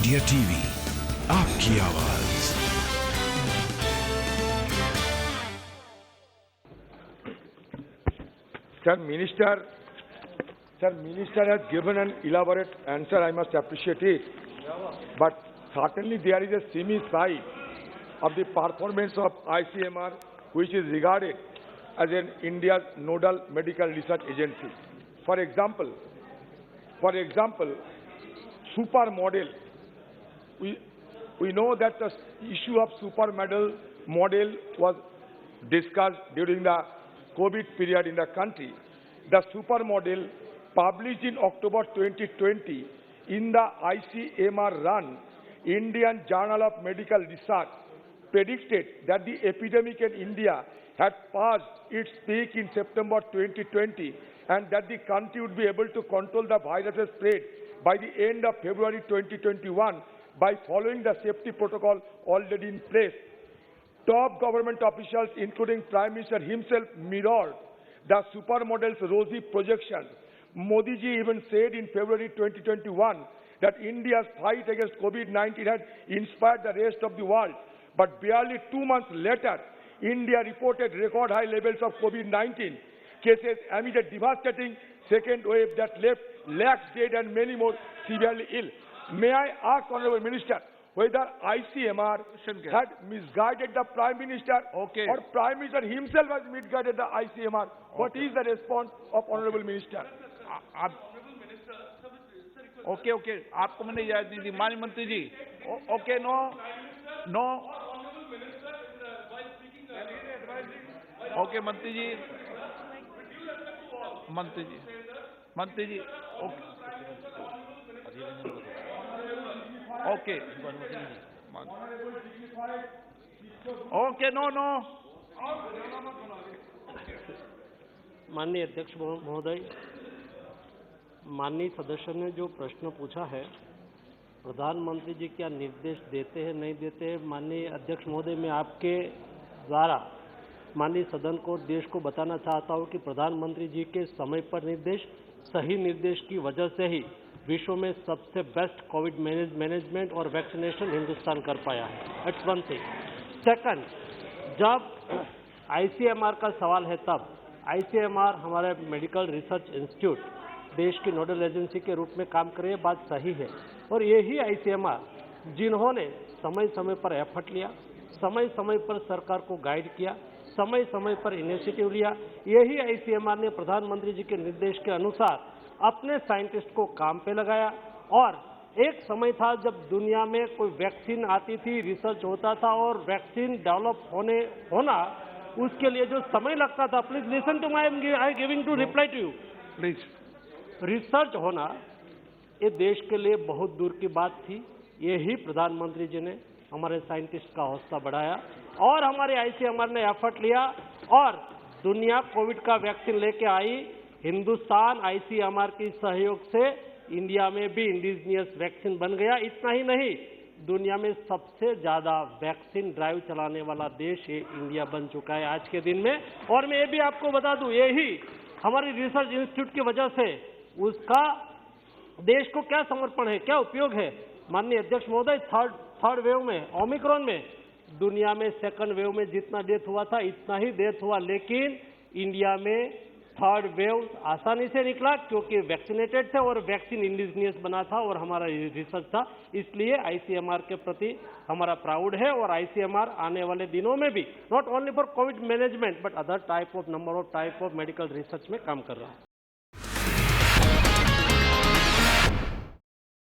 India TV, आपकी आवाज। Sir, Minister has given an elaborate answer. I must appreciate it. But certainly there is a seamy side of the performance of ICMR, which is regarded as an India's nodal medical research agency. For example, supermodel. We know that the issue of supermodel was discussed during the COVID period in the country. The supermodel, published in October 2020 in the ICMR-run Indian Journal of Medical Research, predicted that the epidemic in India had passed its peak in September 2020 and that the country would be able to control the virus's spread by the end of February 2021 by following the safety protocol already in place. Top government officials, including Prime Minister himself, mirrored the supermodel's rosy projections. Modi ji even said in February 2021 that India's fight against COVID-19 had inspired the rest of the world. But barely 2 months later, India reported record high levels of COVID-19 cases amid a devastating second wave that left lakhs dead and many more severely ill. May I ask, Honorable Minister, whether ICMR had misguided the Prime Minister or Prime Minister himself has misguided the ICMR? What is the response of Honorable Minister? Okay. आपको मैंने याद नहीं दी, माननीय मंत्री जी। Okay, no. Okay, मंत्री जी। Okay, no. माननीय अध्यक्ष महोदय, माननीय सदस्य ने जो प्रश्न पूछा है, प्रधानमंत्री जी क्या निर्देश देते हैं नहीं देते हैं, माननीय अध्यक्ष महोदय, मैं आपके द्वारा माननीय सदन को देश को बताना चाहता हूं कि प्रधानमंत्री जी के समय पर निर्देश, सही निर्देश की वजह से ही विश्व में सबसे बेस्ट कोविड मैनेजमेंट और वैक्सीनेशन हिंदुस्तान कर पाया है। It's one thing. सेकंड, जब आईसीएमआर का सवाल है, तब आईसीएमआर हमारे मेडिकल रिसर्च इंस्टीट्यूट देश की नोडल एजेंसी के रूप में काम कर रही है, बात सही है। और यही आईसीएमआर जिन्होंने समय समय पर एफर्ट लिया, समय समय पर सरकार को गाइड किया, समय समय पर इनिशिएटिव लिया, यही आईसीएमआर ने प्रधानमंत्री जी के निर्देश के अनुसार अपने साइंटिस्ट को काम पे लगाया। और एक समय था जब दुनिया में कोई वैक्सीन आती थी, रिसर्च होता था और वैक्सीन डेवलप होना उसके लिए जो समय लगता था, please listen to I giving to reply to you please. Research होना ये देश के लिए बहुत दूर की बात थी। यही प्रधानमंत्री जी ने हमारे साइंटिस्ट का हौसला बढ़ाया और हमारे आईसीएमआर ने एफर्ट लिया और दुनिया कोविड का वैक्सीन लेके आई। हिंदुस्तान आईसीएमआर के सहयोग से इंडिया में भी इंडिजिनियस वैक्सीन बन गया। इतना ही नहीं, दुनिया में सबसे ज्यादा वैक्सीन ड्राइव चलाने वाला देश ये इंडिया बन चुका है आज के दिन में। और मैं ये भी आपको बता दूं, यही हमारी रिसर्च इंस्टीट्यूट की वजह से उसका देश को क्या समर्पण है, क्या उपयोग है। माननीय अध्यक्ष महोदय, थर्ड वेव में, ओमिक्रॉन में, दुनिया में सेकंड वेव में जितना डेथ हुआ था इतना ही डेथ हुआ, लेकिन इंडिया में थर्ड वेव आसानी से निकला क्योंकि वैक्सीनेटेड थे और वैक्सीन इंडिजिनियस बना था और हमारा रिसर्च था। इसलिए आईसीएमआर के प्रति हमारा प्राउड है और आईसीएमआर आने वाले दिनों में भी not only for Covid management but other number of type of medical research में काम कर रहा है।